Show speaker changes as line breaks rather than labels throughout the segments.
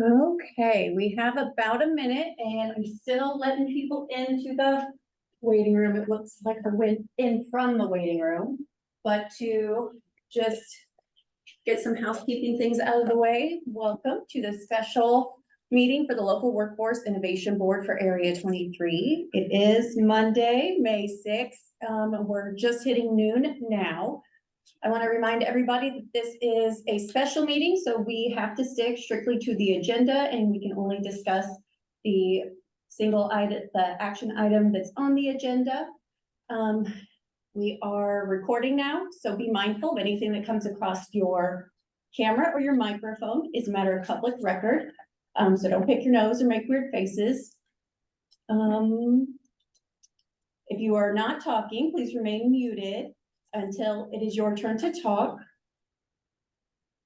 Okay, we have about a minute and I'm still letting people into the waiting room. It looks like I went in from the waiting room, but to just get some housekeeping things out of the way, welcome to the special meeting for the Local Workforce Innovation Board for Area 23. It is Monday, May 6th. We're just hitting noon now. I want to remind everybody that this is a special meeting, so we have to stick strictly to the agenda and we can only discuss the single item, the action item that's on the agenda. We are recording now, so be mindful of anything that comes across your camera or your microphone is a matter of public record. So don't pick your nose or make weird faces. If you are not talking, please remain muted until it is your turn to talk.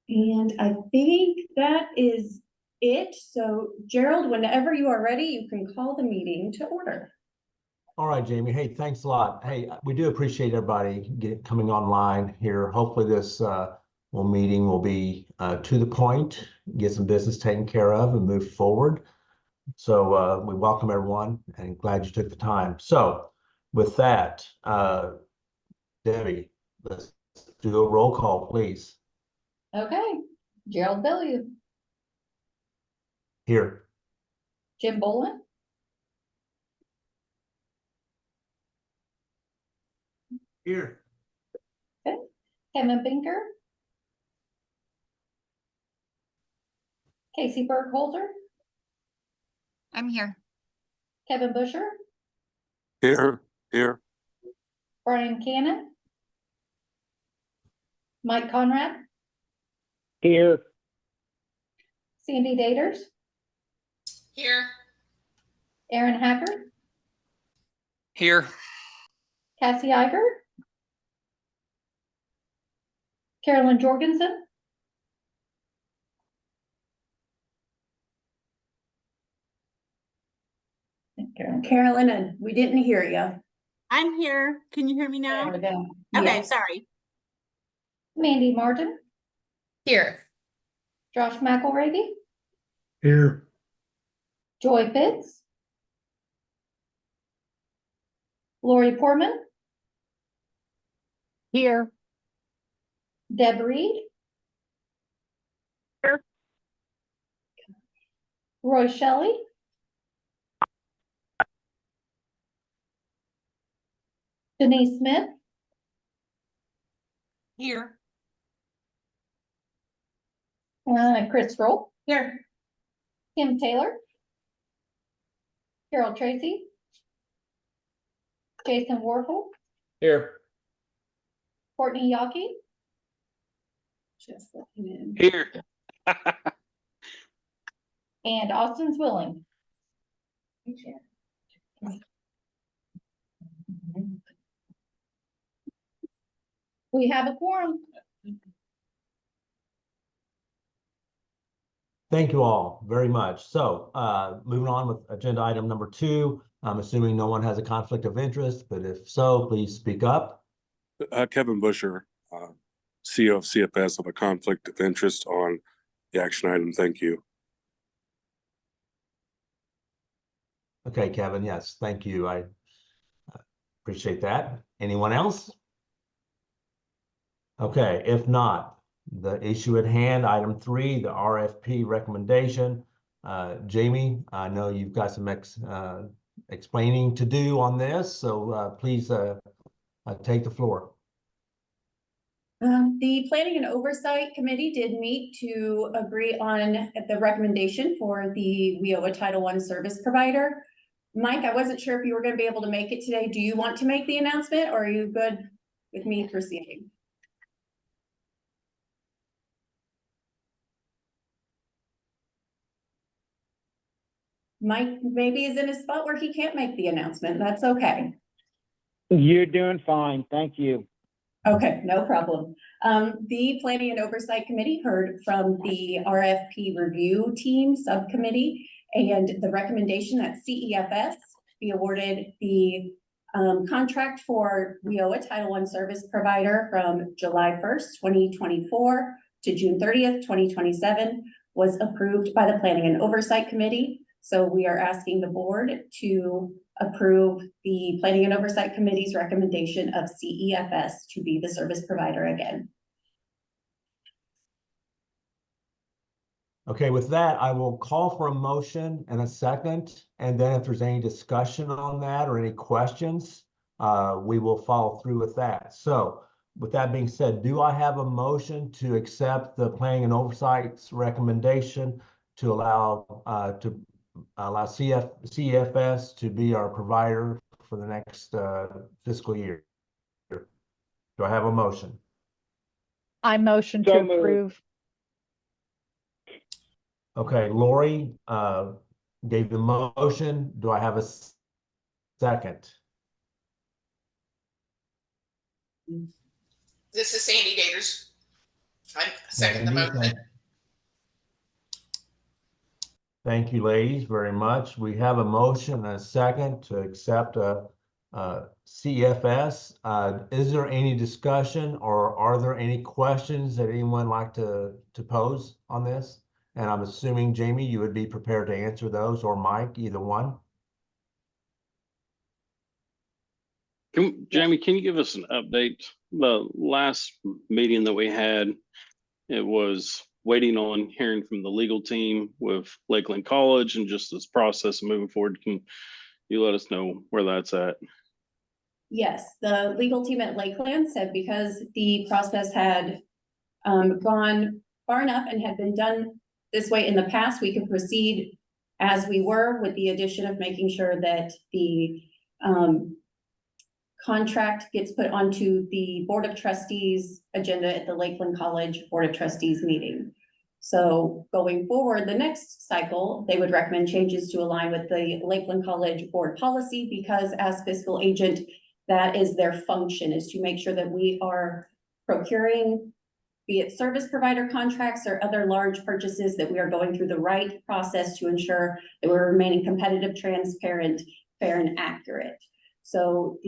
And I think that is it. So Gerald, whenever you are ready, you can call the meeting to order.
All right, Jamie. Hey, thanks a lot. Hey, we do appreciate everybody coming online here. Hopefully this meeting will be to the point, get some business taken care of and move forward. So we welcome everyone and glad you took the time. So with that, Debbie, let's do a roll call, please.
Okay, Gerald Bellew.
Here.
Jim Bolin.
Here.
Okay. Kevin Binker. Casey Burkholder.
I'm here.
Kevin Busher.
Here.
Brian Cannon. Mike Conrad.
Here.
Sandy Daters.
Here.
Aaron Hacker.
Here.
Cassie Iger. Carolyn Jorgensen.
Carolyn, we didn't hear you.
I'm here. Can you hear me now?
There we go.
Okay,
Yes.
sorry.
Mandy Martin.
Here.
Josh McElravy.
Here.
Joy Pitts. Lori Portman.
Here.
Deb Reed.
Here.
Roy Shelley. Denise Smith.
Here.
Chris Roll.
Here.
Kim Taylor. Carol Tracy. Jason Warfel.
Here.
Courtney Yockey.
Just looking in.
Here.
And Austin Zwilling. We have a quorum.
Thank you all very much. So moving on with agenda item number 2, I'm assuming no one has a conflict of interest, but if so, please speak up.
Kevin Busher, CEO of CFS, of a conflict of interest on the action item. Thank you.
Okay, Kevin, yes, thank you. I appreciate that. Anyone else? Okay, if not, the issue at hand, item 3, the RFP recommendation. Jamie, I know you've got some explaining to do on this, so please take the floor.
The Planning and Oversight Committee did meet to agree on the recommendation for the WIA Title I service provider. Mike, I wasn't sure if you were going to be able to make it today. Do you want to make the announcement or are you good with me proceeding? Mike maybe is in a spot where he can't make the announcement. That's okay.
You're doing fine. Thank you.
Okay, no problem. The Planning and Oversight Committee heard from the RFP review team subcommittee and the recommendation that CEFS be awarded the contract for WIA Title I service provider from July 1st, 2024 to June 30th, 2027 was approved by the Planning and Oversight Committee. So we are asking the board to approve the Planning and Oversight Committee's recommendation of CEFS to be the service provider again.
Okay, with that, I will call for a motion and a second, and then if there's any discussion on that or any questions, we will follow through with that. So with that being said, do I have a motion to accept the Planning and Oversight's recommendation to allow CEFS to be our provider for the next fiscal year? Do I have a motion?
I motion to
So moved.
approve.
Okay, Lori gave the motion. Do I have a second?
This is Sandy Gators. I second the motion.
Thank you, ladies, very much. We have a motion and a second to accept CFS. Is there any discussion or are there any questions that anyone like to pose on this? And I'm assuming, Jamie, you would be prepared to answer those, or Mike, either one.
Jamie, can you give us an update? The last meeting that we had, it was waiting on hearing from the legal team with Lakeland College and just this process moving forward. Can you let us know where that's at?
Yes, the legal team at Lakeland said because the process had gone far enough and had been done this way in the past, we could proceed as we were, with the addition of making sure that the contract gets put onto the Board of Trustees agenda at the Lakeland College Board of Trustees meeting. So going forward, the next cycle, they would recommend changes to align with the Lakeland College board policy, because as fiscal agent, that is their function, is to make sure that we are procuring, be it service provider contracts or other large purchases, that we are going through the right process to ensure that we're remaining competitive, transparent, fair, and accurate. So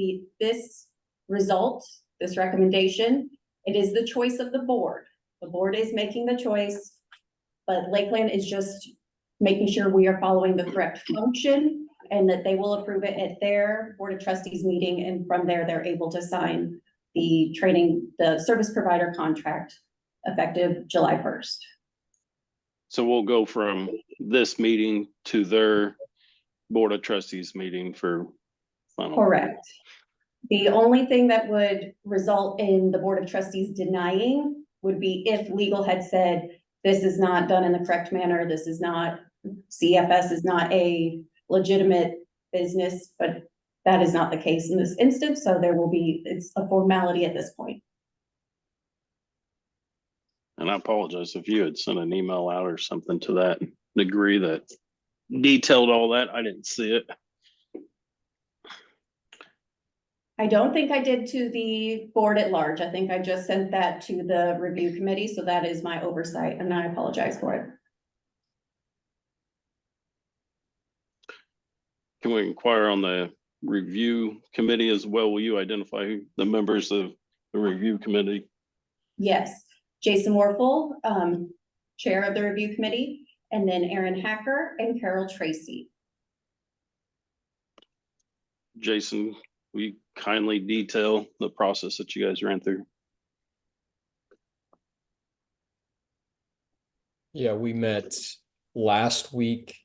this result, this recommendation, it is the choice of the board. The board is making the choice, but Lakeland is just making sure we are following the correct function and that they will approve it at their Board of Trustees meeting. And from there, they're able to sign the service provider contract effective July 1st.
So we'll go from this meeting to their Board of Trustees meeting for final.
Correct. The only thing that would result in the Board of Trustees denying would be if legal had said, this is not done in the correct manner, this is not, CFS is not a legitimate business, but that is not the case in this instance. So there will be, it's a formality at this point.
And I apologize if you had sent an email out or something to that degree that detailed all that. I didn't see it.
I don't think I did to the board at large. I think I just sent that to the review committee. So that is my oversight and I apologize for it.
Can we inquire on the review committee as well? Will you identify the members of the review committee?
Yes, Jason Warfel, chair of the review committee, and then Aaron Hacker and Carol Tracy.
Jason, will you kindly detail the process that you guys ran through?
Yeah, we met last week.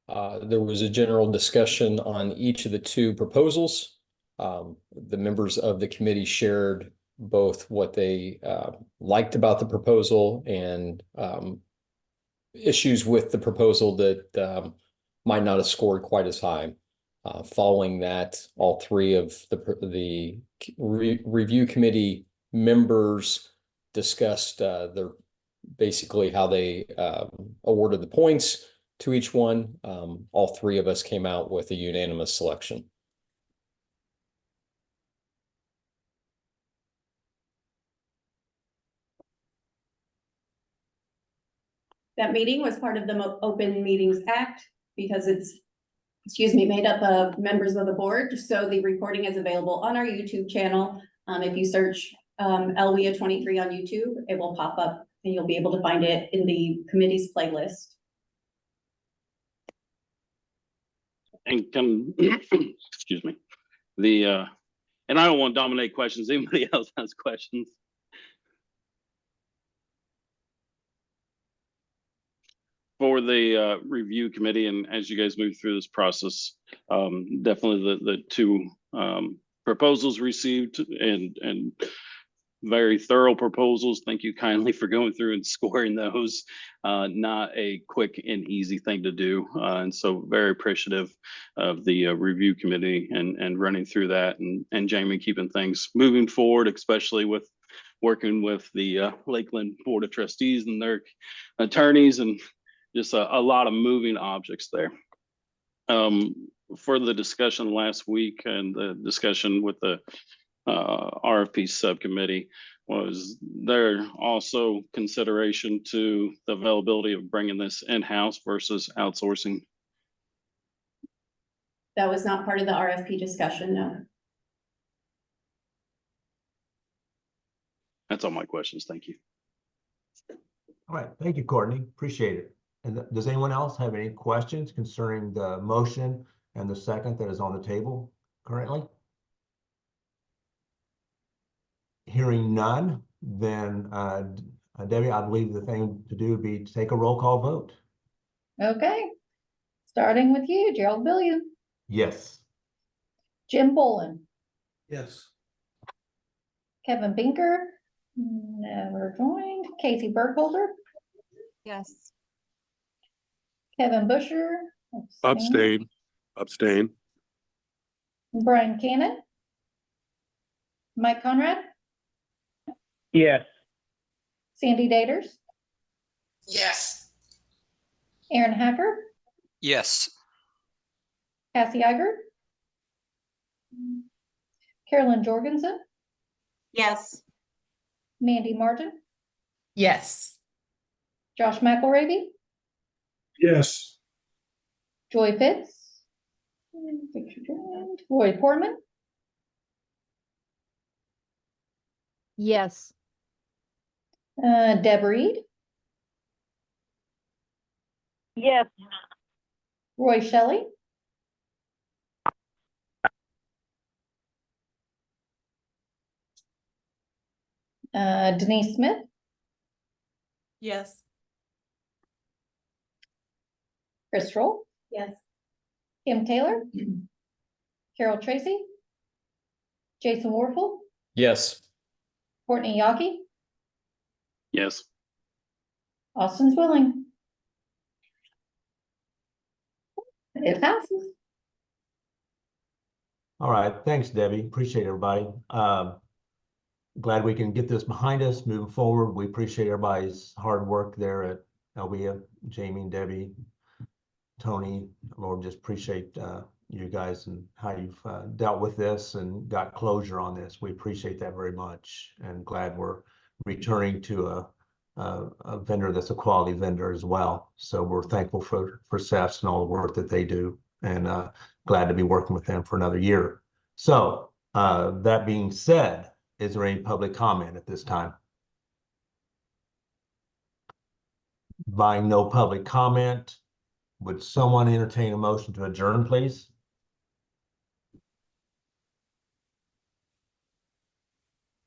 There was a general discussion on each of the two proposals. The members of the committee shared both what they liked about the proposal and issues with the proposal that might not have scored quite as high. Following that, all three of the review committee members discussed basically how they awarded the points to each one. All three of us came out with a unanimous selection.
That meeting was part of the Open Meetings Act because it's, made up of members of the board. So the recording is available on our YouTube channel. If you search LWIA 23 on YouTube, it will pop up and you'll be able to find it in the committee's playlist.
And can, excuse me, and I don't want to dominate questions. Anybody else has questions? For the review committee, and as you guys move through this process, definitely the two proposals received and very thorough proposals. Thank you kindly for going through and scoring those. Not a quick and easy thing to do. And so very appreciative of the review committee and running through that, and Jamie keeping things moving forward, especially with working with the Lakeland Board of Trustees and their attorneys, and just a lot of moving objects there. For the discussion last week and the discussion with the RFP subcommittee, was there also consideration to the availability of bringing this in-house versus outsourcing?
That was not part of the RFP discussion, no.
That's all my questions. Thank you.
All right, thank you, Courtney. Appreciate it. And does anyone else have any questions concerning the motion and the second that is on the table currently? Hearing none, then Debbie, I believe the thing to do would be to take a roll call vote.
Okay, starting with you, Gerald Billion,
Yes.
Jim Bolin,
Yes.
Kevin Binker, never joined, Casey Burkholder,
Yes.
Kevin Busher.
Abstain.
Brian Cannon, Mike Conrad,
Yes.
Sandy Daters,
Yes.
Aaron Hacker,
Yes.
Cassie Iger, Carolyn Jorgensen,
Yes.
Mandy Martin,
Yes.
Josh McElravy,
Yes.
Joy Pitts, Roy Portman,
Yes.
Deb Reed,
Yes.
Roy Shelley, Denise Smith,
Yes.
Chris Roll,
Yes.
Kim Taylor, Carol Tracy, Jason Warfel,
Yes.
Courtney Yockey,
Yes.
Austin Zwilling. It passes.
All right, thanks, Debbie. Appreciate everybody. Glad we can get this behind us, moving forward. We appreciate everybody's hard work there at LWIA, Jamie, Debbie, Tony. Lord, just appreciate you guys and how you've dealt with this and got closure on this. We appreciate that very much, and glad we're returning to a vendor that's a quality vendor as well. So we're thankful for SEFs and all the work that they do, and glad to be working with them for another year. So that being said, is there any public comment at this time? Buying no public comment, would someone entertain a motion to adjourn, please?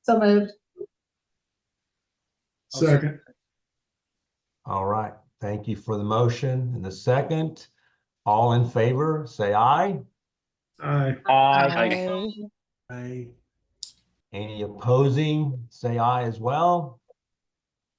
So moved.
Second.
All right, thank you for the motion and the second. All in favor, say aye.
Aye.
Aye.
Aye.
Any opposing, say aye as well.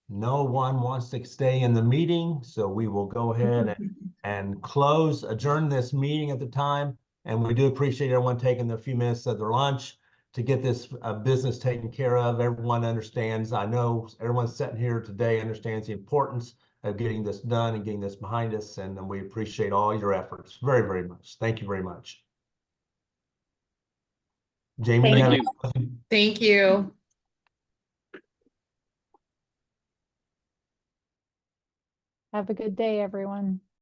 No one wants to stay in the meeting, so we will go ahead and adjourn this meeting at the time. And we do appreciate everyone taking the few minutes of their lunch to get this business taken care of. Everyone understands, I know everyone sitting here today understands the importance of getting this done and getting this behind us. And we appreciate all your efforts very, very much. Thank you very much. Jamie,
Thank
you have
you.
anything?
Thank you.
Have a good day, everyone.